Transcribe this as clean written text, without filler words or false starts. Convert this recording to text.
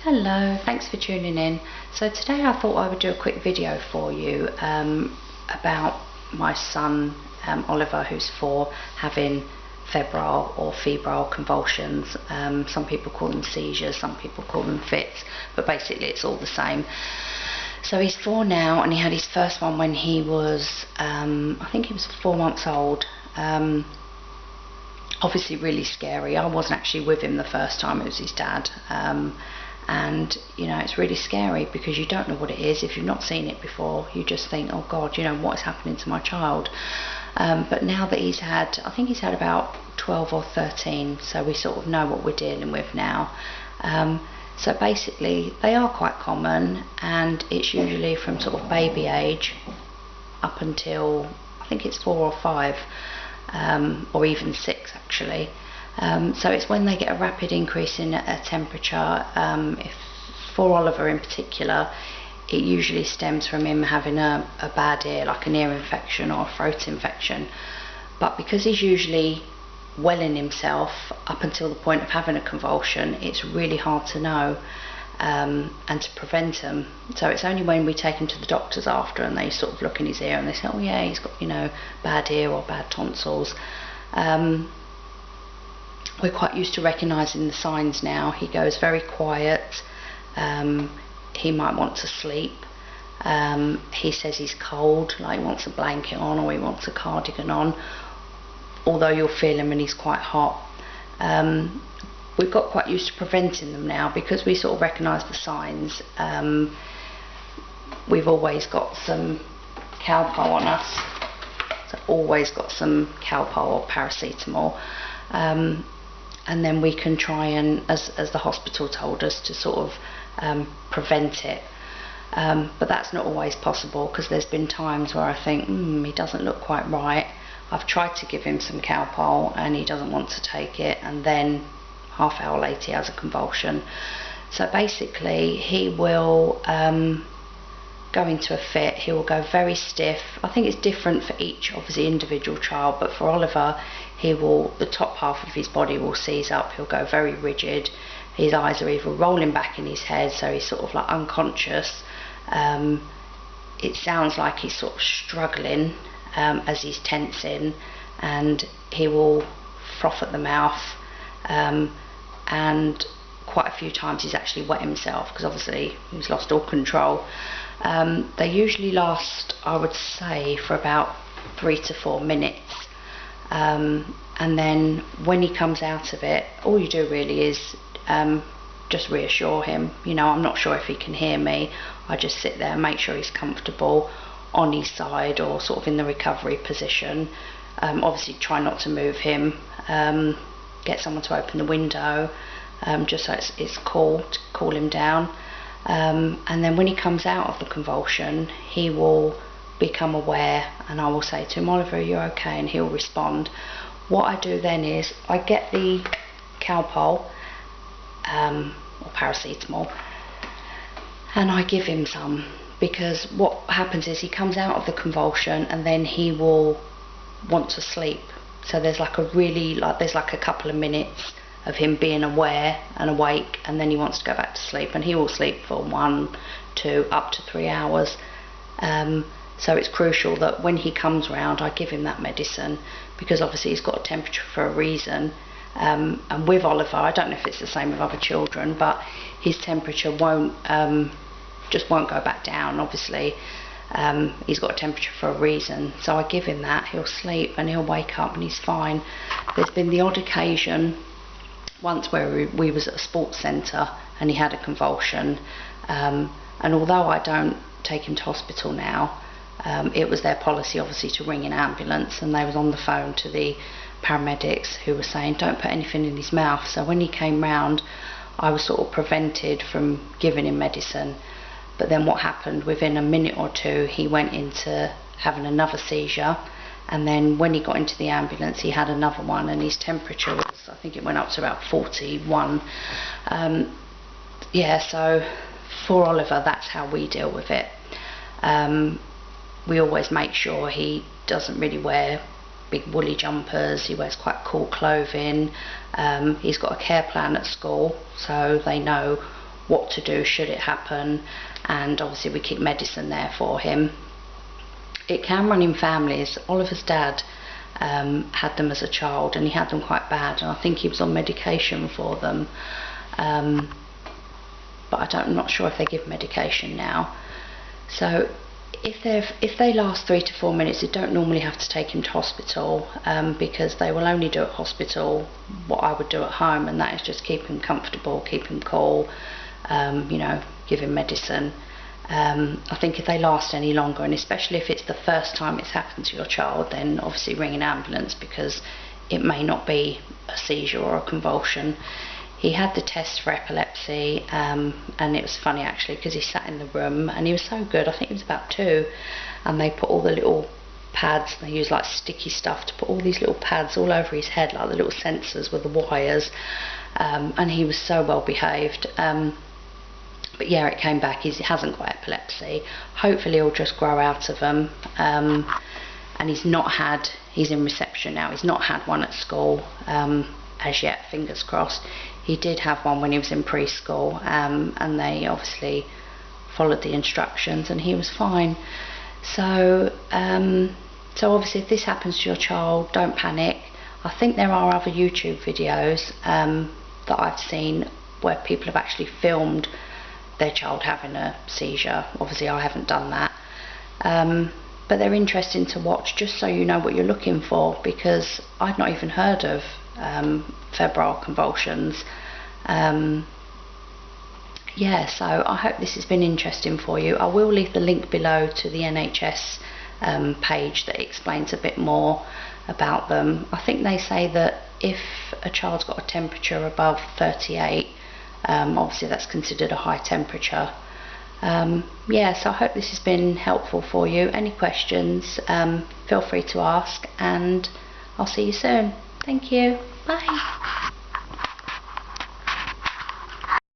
Hello, thanks for tuning in. So today I thought I would do a quick video for you about my son Oliver, who's 4, having febrile convulsions. Some people call them seizures, some people call them fits, but basically it's all the same. So he's 4 now, and he had his first one when he was, I think he was 4 months old. Obviously really scary. I wasn't actually with him the first time, it was his dad. And you know, it's really scary because you don't know what it is. If you've not seen it before, you just think, oh God, you know, what is happening to my child? But now that he's had, I think he's had about 12 or 13, so we sort of know what we're dealing with now. So basically they are quite common, and it's usually from sort of baby age up until I think it's 4 or 5, or even 6 actually. So it's when they get a rapid increase in a temperature. If for Oliver in particular, it usually stems from him having a bad ear, like an ear infection or a throat infection. But because he's usually well in himself up until the point of having a convulsion, it's really hard to know and to prevent them. So it's only when we take him to the doctors after, and they sort of look in his ear and they say, oh yeah, he's got, you know, bad ear or bad tonsils. We're quite used to recognising the signs now. He goes very quiet. He might want to sleep. He says he's cold, like he wants a blanket on or he wants a cardigan on, although you'll feel him and he's quite hot. We've got quite used to preventing them now because we sort of recognise the signs. We've always got some Calpol on us, so always got some Calpol or paracetamol. And then we can try and, as the hospital told us, to sort of prevent it. But that's not always possible, because there's been times where I think, he doesn't look quite right. I've tried to give him some Calpol and he doesn't want to take it, and then half hour later he has a convulsion. So basically he will go into a fit. He will go very stiff. I think it's different for each obviously individual child, but for Oliver, the top half of his body will seize up. He'll go very rigid. His eyes are either rolling back in his head, so he's sort of like unconscious. It sounds like he's sort of struggling as he's tensing, and he will froth at the mouth, and quite a few times he's actually wet himself because obviously he's lost all control. They usually last, I would say, for about 3 to 4 minutes, and then when he comes out of it, all you do really is just reassure him. You know, I'm not sure if he can hear me. I just sit there and make sure he's comfortable on his side or sort of in the recovery position. Obviously try not to move him, get someone to open the window, just so it's cool, to cool him down. And then when he comes out of the convulsion, he will become aware, and I will say to him, Oliver, you're okay, and he'll respond. What I do then is I get the Calpol or paracetamol, and I give him some, because what happens is he comes out of the convulsion and then he will want to sleep. So there's like a couple of minutes of him being aware and awake, and then he wants to go back to sleep, and he will sleep for 1, 2, up to 3 hours. So it's crucial that when he comes round, I give him that medicine, because obviously he's got a temperature for a reason. And with Oliver, I don't know if it's the same with other children, but his temperature just won't go back down. Obviously, he's got a temperature for a reason. So I give him that, he'll sleep and he'll wake up and he's fine. There's been the odd occasion once where we was at a sports centre and he had a convulsion, and although I don't take him to hospital now, it was their policy obviously to ring an ambulance, and they was on the phone to the paramedics who were saying don't put anything in his mouth. So when he came round, I was sort of prevented from giving him medicine. But then what happened, within a minute or two he went into having another seizure, and then when he got into the ambulance he had another one, and his temperature was, I think it went up to about 41. Yeah, so for Oliver, that's how we deal with it. We always make sure he doesn't really wear big woolly jumpers. He wears quite cool clothing. He's got a care plan at school, so they know what to do should it happen, and obviously we keep medicine there for him. It can run in families. Oliver's dad had them as a child, and he had them quite bad, and I think he was on medication for them, but I'm not sure if they give medication now. So if they last 3 to 4 minutes, you don't normally have to take him to hospital, because they will only do at hospital what I would do at home, and that is just keep him comfortable, keep him cool, you know, give him medicine. I think if they last any longer, and especially if it's the first time it's happened to your child, then obviously ring an ambulance, because it may not be a seizure or a convulsion. He had the test for epilepsy, and it was funny actually, because he sat in the room and he was so good. I think he was about 2, and they put all the little pads, they use like sticky stuff to put all these little pads all over his head, like the little sensors with the wires, and he was so well behaved. But yeah, it came back. He hasn't got epilepsy. Hopefully he'll just grow out of them. And he's in reception now. He's not had one at school as yet, fingers crossed. He did have one when he was in preschool, and they obviously followed the instructions, and he was fine. So obviously if this happens to your child, don't panic. I think there are other YouTube videos that I've seen where people have actually filmed their child having a seizure. Obviously I haven't done that, but they're interesting to watch, just so you know what you're looking for, because I'd not even heard of febrile convulsions. Yeah, so I hope this has been interesting for you. I will leave the link below to the NHS page that explains a bit more about them. I think they say that if a child's got a temperature above 38, obviously that's considered a high temperature. Yeah, so I hope this has been helpful for you. Any questions, feel free to ask, and I'll see you soon. Thank you. Bye.